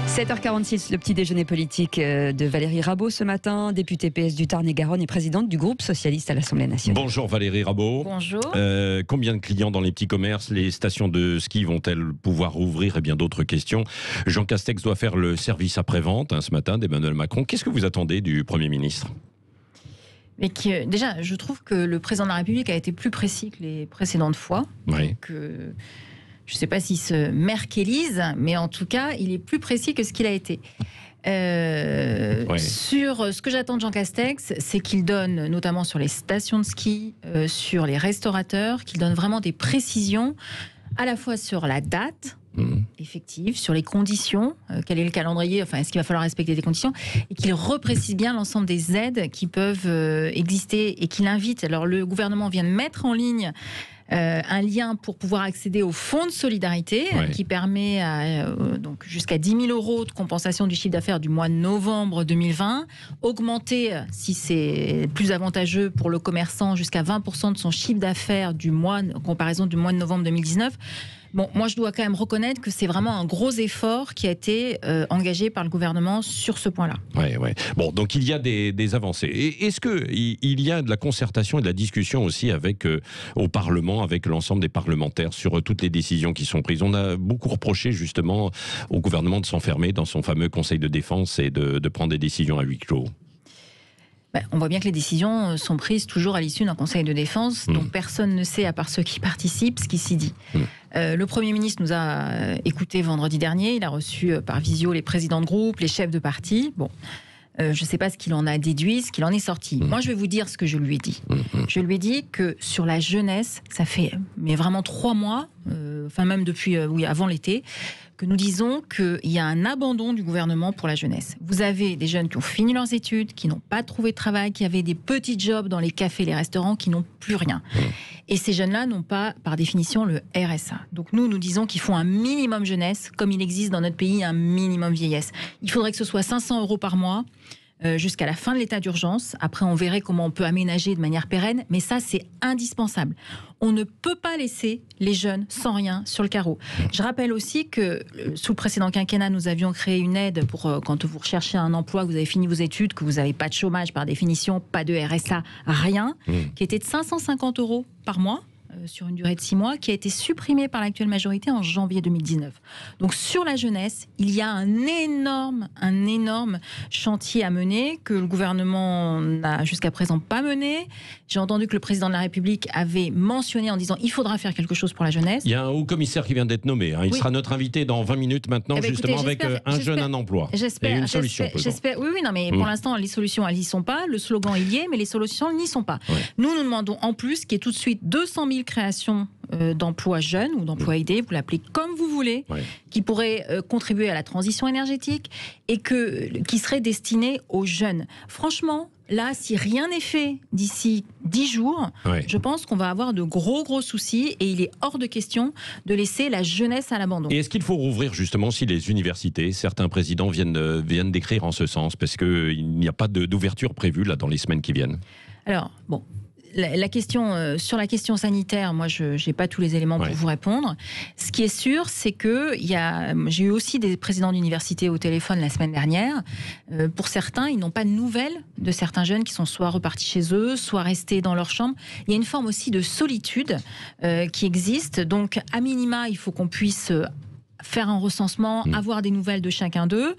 7h46, le petit déjeuner politique de Valérie Rabault ce matin, députée PS du Tarn-et-Garonne et présidente du groupe socialiste à l'Assemblée nationale. Bonjour Valérie Rabault. Bonjour. Combien de clients dans les petits commerces? Les stations de ski vont-elles pouvoir rouvrir? Et bien d'autres questions. Jean Castex doit faire le service après-vente ce matin d'Emmanuel Macron. Qu'est-ce que vous attendez du Premier ministre? Mais déjà, je trouve que le président de la République a été plus précis que les précédentes fois. Oui. Je ne sais pas s'il se merkelise, mais en tout cas, il est plus précis que ce qu'il a été. Sur ce que j'attends de Jean Castex, c'est qu'il donne, notamment sur les stations de ski, sur les restaurateurs, qu'il donne vraiment des précisions, à la fois sur la date effective, sur les conditions, quel est le calendrier, enfin, est-ce qu'il va falloir respecter des conditions, et qu'il reprécise bien l'ensemble des aides qui peuvent exister et qu'il invite. Alors, le gouvernement vient de mettre en ligne un lien pour pouvoir accéder au fonds de solidarité qui permet donc jusqu'à 10 000 € de compensation du chiffre d'affaires du mois de novembre 2020, augmenter, si c'est plus avantageux pour le commerçant, jusqu'à 20% de son chiffre d'affaires du mois, en comparaison du mois de novembre 2019. Bon, moi, je dois quand même reconnaître que c'est vraiment un gros effort qui a été engagé par le gouvernement sur ce point-là. Ouais. Bon, donc il y a des avancées. Et est-ce qu'il y a de la concertation et de la discussion aussi au Parlement, avec l'ensemble des parlementaires sur toutes les décisions qui sont prises? On a beaucoup reproché justement au gouvernement de s'enfermer dans son fameux Conseil de défense et de prendre des décisions à huis clos. On voit bien que les décisions sont prises toujours à l'issue d'un conseil de défense dont personne ne sait, à part ceux qui participent, ce qui s'y dit. Le Premier ministre nous a écoutés vendredi dernier. Il a reçu par visio les présidents de groupe, les chefs de parti. Bon, je ne sais pas ce qu'il en a déduit, ce qu'il en est sorti. Moi, je vais vous dire ce que je lui ai dit. Je lui ai dit que sur la jeunesse, ça fait vraiment 3 mois, enfin même depuis avant l'été, que nous disons qu'il y a un abandon du gouvernement pour la jeunesse. Vous avez des jeunes qui ont fini leurs études, qui n'ont pas trouvé de travail, qui avaient des petits jobs dans les cafés, les restaurants, qui n'ont plus rien. Et ces jeunes-là n'ont pas, par définition, le RSA. Donc nous disons qu'il faut un minimum jeunesse, comme il existe dans notre pays un minimum vieillesse. Il faudrait que ce soit 500 € par mois, jusqu'à la fin de l'état d'urgence. Après, on verrait comment on peut aménager de manière pérenne, mais ça, c'est indispensable. On ne peut pas laisser les jeunes sans rien sur le carreau. Je rappelle aussi que sous le précédent quinquennat, nous avions créé une aide pour quand vous recherchez un emploi, que vous avez fini vos études, que vous n'avez pas de chômage par définition, pas de RSA, rien, qui était de 550 € par mois, sur une durée de 6 mois, qui a été supprimée par l'actuelle majorité en janvier 2019. Donc sur la jeunesse, il y a un énorme chantier à mener que le gouvernement n'a jusqu'à présent pas mené. J'ai entendu que le président de la République avait mentionné en disant il faudra faire quelque chose pour la jeunesse. Il y a un haut commissaire qui vient d'être nommé. Il sera notre invité dans 20 minutes maintenant, justement, avec un jeune, un emploi. Et une solution. Oui, non, mais pour l'instant, les solutions, elles n'y sont pas. Le slogan, il y est, mais les solutions n'y sont pas. Nous demandons en plus qu'il y ait tout de suite 200 000 créations d'emplois jeunes ou d'emplois aidés, vous l'appelez comme vous voulez, qui pourraient contribuer à la transition énergétique et qui seraient destinés aux jeunes. Franchement, là, si rien n'est fait d'ici 10 jours, je pense qu'on va avoir de gros soucis et il est hors de question de laisser la jeunesse à l'abandon. Et est-ce qu'il faut rouvrir justement si les universités, certains présidents viennent d'écrire en ce sens, parce qu'il n'y a pas d'ouverture prévue là dans les semaines qui viennent? Alors, bon... sur la question sanitaire, moi, je n'ai pas tous les éléments pour vous répondre. Ce qui est sûr, c'est que j'ai eu aussi des présidents d'université au téléphone la semaine dernière. Pour certains, ils n'ont pas de nouvelles de certains jeunes qui sont soit repartis chez eux, soit restés dans leur chambre. Il y a une forme aussi de solitude qui existe. Donc, à minima, il faut qu'on puisse... faire un recensement, avoir des nouvelles de chacun d'eux,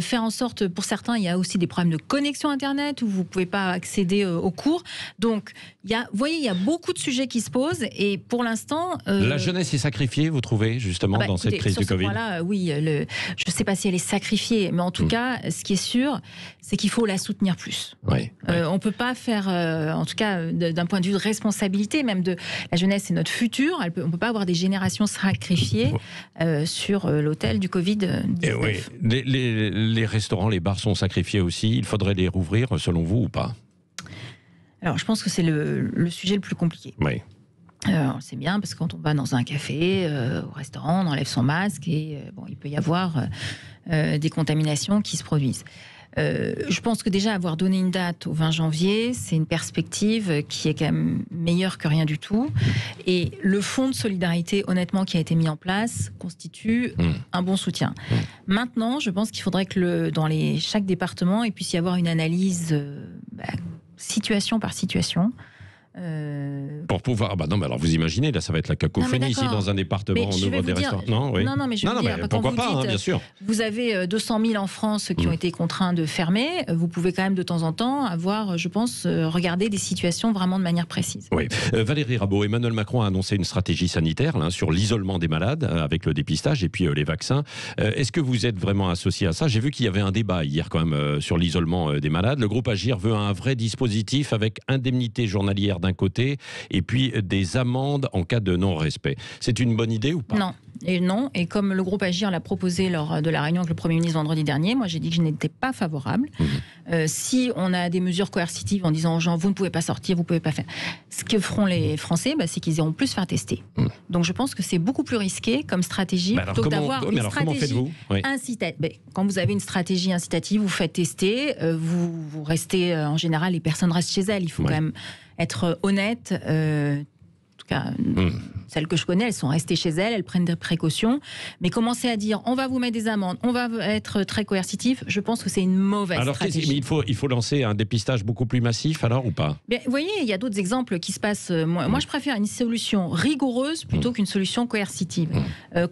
faire en sorte, pour certains, il y a aussi des problèmes de connexion Internet où vous ne pouvez pas accéder aux cours. Donc, vous voyez, il y a beaucoup de sujets qui se posent et pour l'instant... La jeunesse est sacrifiée, vous trouvez, justement, dans cette crise du Covid? Oui, je ne sais pas si elle est sacrifiée, mais en tout cas, ce qui est sûr, c'est qu'il faut la soutenir plus. On ne peut pas faire, en tout cas, d'un point de vue de responsabilité, même de la jeunesse, c'est notre futur, on ne peut pas avoir des générations sacrifiées sur l'autel du Covid-19. Les restaurants, les bars sont sacrifiés aussi. Il faudrait les rouvrir, selon vous, ou pas? Alors, je pense que c'est le sujet le plus compliqué. C'est bien, parce que quand on va dans un café, au restaurant, on enlève son masque et il peut y avoir des contaminations qui se produisent. Je pense que déjà avoir donné une date au 20 janvier, c'est une perspective qui est quand même meilleure que rien du tout. Et le fonds de solidarité, honnêtement, qui a été mis en place, constitue un bon soutien. Maintenant, je pense qu'il faudrait que dans chaque département, il puisse y avoir une analyse situation par situation. Pour pouvoir. Non, mais alors vous imaginez, là, ça va être la cacophonie ici dans un département, on ouvre des restaurants. Non, mais je veux dire, pourquoi pas, bien sûr. Vous avez 200 000 en France qui ont été contraints de fermer. Vous pouvez quand même de temps en temps avoir, je pense, regarder des situations vraiment de manière précise. Oui. Valérie Rabault, Emmanuel Macron a annoncé une stratégie sanitaire là, sur l'isolement des malades avec le dépistage et puis les vaccins. Est-ce que vous êtes vraiment associé à ça? J'ai vu qu'il y avait un débat hier quand même sur l'isolement des malades. Le groupe Agir veut un vrai dispositif avec indemnité journalière d'un côté et puis des amendes en cas de non-respect. C'est une bonne idée ou pas? Non. Et comme le groupe Agir l'a proposé lors de la réunion avec le Premier ministre vendredi dernier, moi j'ai dit que je n'étais pas favorable. Si on a des mesures coercitives en disant aux gens vous ne pouvez pas sortir, vous ne pouvez pas faire, ce que feront les Français, c'est qu'ils iront plus faire tester. Donc je pense que c'est beaucoup plus risqué comme stratégie plutôt que d'avoir une stratégie incitative. Quand vous avez une stratégie incitative, vous faites tester, vous restez, en général les personnes restent chez elles, il faut quand même être honnête. En tout cas, celles que je connais, elles sont restées chez elles prennent des précautions. Mais commencer à dire, on va vous mettre des amendes, on va être très coercitif, je pense que c'est une mauvaise stratégie. Mais il faut lancer un dépistage beaucoup plus massif, alors, ou pas? Vous voyez, il y a d'autres exemples qui se passent. Moi, je préfère une solution rigoureuse plutôt qu'une solution coercitive.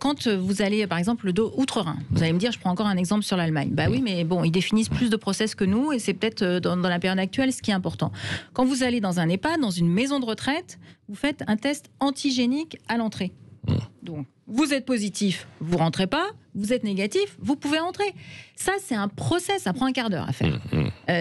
Quand vous allez, par exemple, le dos outre-Rhin, vous allez me dire, je prends encore un exemple sur l'Allemagne. Oui, mais bon, ils définissent plus de process que nous, et c'est peut-être dans la période actuelle ce qui est important. Quand vous allez dans un EHPAD, dans une maison de retraite, vous faites un test antigénique à l'entrée. Donc, vous êtes positif, vous rentrez pas. Vous êtes négatif, vous pouvez entrer. Ça, c'est un process, ça prend un quart d'heure à faire,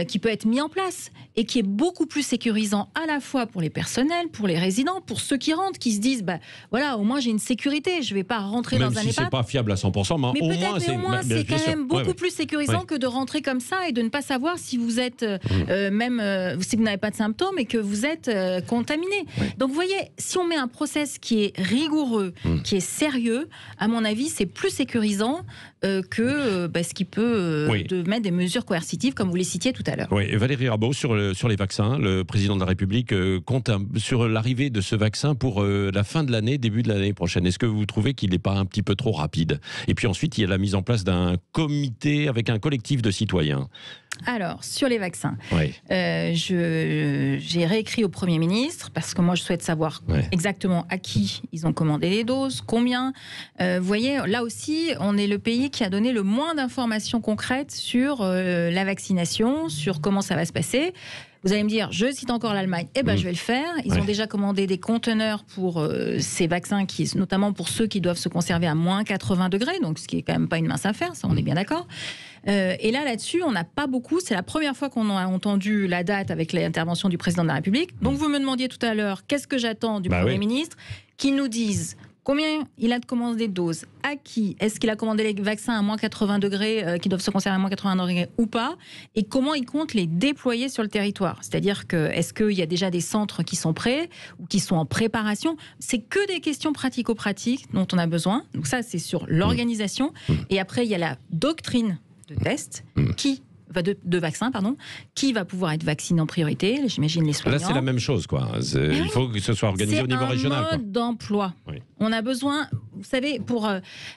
qui peut être mis en place et qui est beaucoup plus sécurisant à la fois pour les personnels, pour les résidents, pour ceux qui rentrent, qui se disent, voilà, au moins j'ai une sécurité, je ne vais pas rentrer même dans un si EHPAD. c'est pas fiable à 100%, mais au moins c'est quand même beaucoup plus sécurisant que de rentrer comme ça et de ne pas savoir si vous êtes, si vous n'avez pas de symptômes et que vous êtes contaminé. Donc vous voyez, si on met un process qui est rigoureux, qui est sérieux, à mon avis, c'est plus sécurisant que ce qui peut de mettre des mesures coercitives, comme vous les citiez tout à l'heure. Oui, Valérie Rabault, sur les vaccins, le président de la République compte sur l'arrivée de ce vaccin pour la fin de l'année, début de l'année prochaine. Est-ce que vous trouvez qu'il n'est pas un petit peu trop rapide? Et puis ensuite, il y a la mise en place d'un comité avec un collectif de citoyens. Alors, sur les vaccins, j'ai réécrit au Premier ministre, parce que moi, je souhaite savoir exactement à qui ils ont commandé les doses, combien. Vous voyez, là aussi, on est le pays qui a donné le moins d'informations concrètes sur la vaccination, sur comment ça va se passer. Vous allez me dire, je cite encore l'Allemagne, je vais le faire. Ils ont déjà commandé des conteneurs pour ces vaccins, notamment pour ceux qui doivent se conserver à moins 80 degrés, donc ce qui est quand même pas une mince affaire, ça on est bien d'accord. Et là-dessus, on n'a pas beaucoup. C'est la première fois qu'on a entendu la date avec l'intervention du président de la République. Donc vous me demandiez tout à l'heure, qu'est-ce que j'attends du Premier ministre? Qu'il nous dise combien il a de commandé de doses, à qui, est-ce qu'il a commandé les vaccins à moins 80 degrés, qui doivent se conserver à moins 80 degrés ou pas, et comment il compte les déployer sur le territoire. C'est-à-dire est-ce qu'il y a déjà des centres qui sont prêts ou qui sont en préparation? C'est que des questions pratico-pratiques dont on a besoin. Donc ça, c'est sur l'organisation. Et après, il y a la doctrine de tests de vaccins, qui va pouvoir être vacciné en priorité, j'imagine les soignants. Là, c'est la même chose, quoi. Il faut que ce soit organisé au niveau régional. C'est un mode d'emploi. On a besoin, vous savez, pour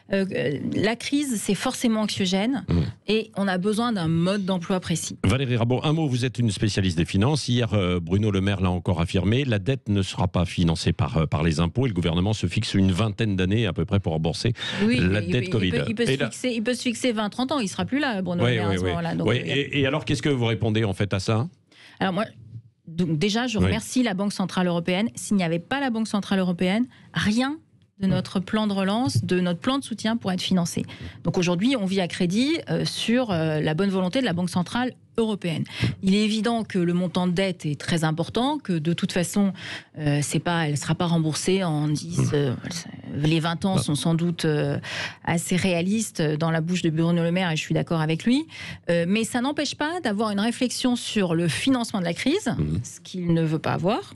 la crise, c'est forcément anxiogène, et on a besoin d'un mode d'emploi précis. Valérie Rabault, un mot, vous êtes une spécialiste des finances. Hier, Bruno Le Maire l'a encore affirmé, la dette ne sera pas financée par les impôts, et le gouvernement se fixe une vingtaine d'années à peu près pour rembourser la dette Covid. Il peut se fixer 20-30 ans, il ne sera plus là, Bruno Le Maire, à ce moment-là. Donc, et alors, qu'est-ce que vous répondez en fait à ça? Alors moi, donc déjà, je remercie la Banque Centrale Européenne. S'il n'y avait pas la Banque Centrale Européenne, rien de notre plan de relance, de notre plan de soutien pour être financé. Donc aujourd'hui, on vit à crédit sur la bonne volonté de la Banque Centrale Européenne. Il est évident que le montant de dette est très important, que de toute façon, elle ne sera pas remboursée en 10... les 20 ans sont sans doute assez réalistes dans la bouche de Bruno Le Maire, et je suis d'accord avec lui. Mais ça n'empêche pas d'avoir une réflexion sur le financement de la crise, ce qu'il ne veut pas avoir.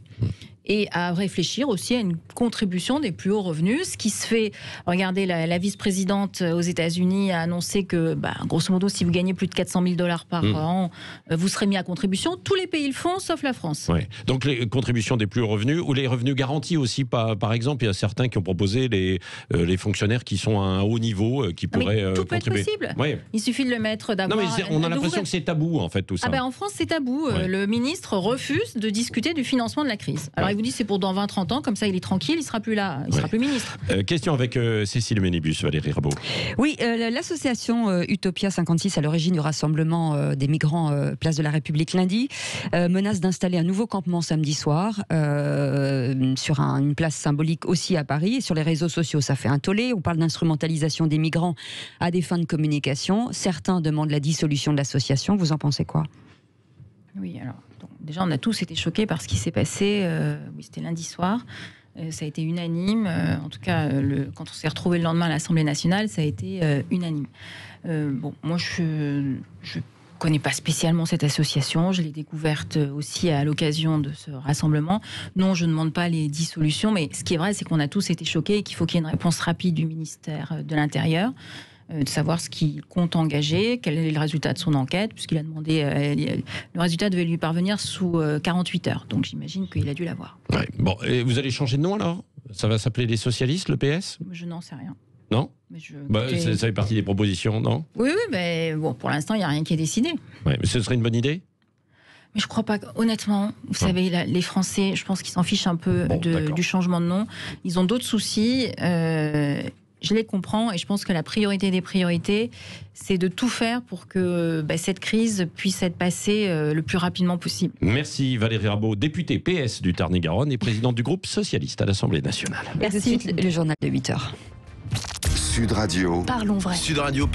et à réfléchir aussi à une contribution des plus hauts revenus. Ce qui se fait, regardez, la vice-présidente aux États-Unis a annoncé que, grosso modo, si vous gagnez plus de $400 000 par an, vous serez mis à contribution. Tous les pays le font, sauf la France. Ouais. Donc les contributions des plus hauts revenus, ou les revenus garantis aussi, par exemple, il y a certains qui ont proposé les fonctionnaires qui sont à un haut niveau, qui pourraient tout contribuer. peut être possible. Ouais. Il suffit de le mettre d'abord. Non, mais on a l'impression que c'est tabou, en fait, tout ça. En France, c'est tabou. Ouais. Le ministre refuse de discuter du financement de la crise. Alors, il vous dit c'est pour dans 20-30 ans, comme ça, il est tranquille, il ne sera plus là, il ne sera plus ministre. Question avec Cécile Ménébus, Valérie Rabault. Oui, l'association Utopia 56, à l'origine du rassemblement des migrants place de la République lundi, menace d'installer un nouveau campement samedi soir sur une place symbolique aussi à Paris. Et sur les réseaux sociaux, ça fait un tollé. On parle d'instrumentalisation des migrants à des fins de communication. Certains demandent la dissolution de l'association. Vous en pensez quoi ? Oui, alors, déjà, on a tous été choqués par ce qui s'est passé. C'était lundi soir. Ça a été unanime. En tout cas, quand on s'est retrouvé le lendemain à l'Assemblée nationale, ça a été unanime. Moi, je connais pas spécialement cette association. Je l'ai découverte aussi à l'occasion de ce rassemblement. Non, je ne demande pas les dissolutions, mais ce qui est vrai, c'est qu'on a tous été choqués et qu'il faut qu'il y ait une réponse rapide du ministère de l'Intérieur, de savoir ce qu'il compte engager, quel est le résultat de son enquête, puisqu'il a demandé... le résultat devait lui parvenir sous 48 heures. Donc j'imagine qu'il a dû l'avoir. Ouais. Bon, et vous allez changer de nom alors ? Ça va s'appeler les socialistes, le PS ? Je n'en sais rien. Non ? Ça fait partie des propositions, non ? Oui, mais pour l'instant, il n'y a rien qui est décidé. Ouais, mais ce serait une bonne idée ? Mais je crois pas, honnêtement, vous savez, les Français, je pense qu'ils s'en fichent un peu du changement de nom. Ils ont d'autres soucis. Je les comprends et je pense que la priorité des priorités, c'est de tout faire pour que cette crise puisse être passée le plus rapidement possible. Merci Valérie Rabault, députée PS du Tarn-et-Garonne et présidente du groupe socialiste à l'Assemblée nationale. Et tout de suite, le journal de 8h. Sud Radio. Parlons vrai. Sud Radio.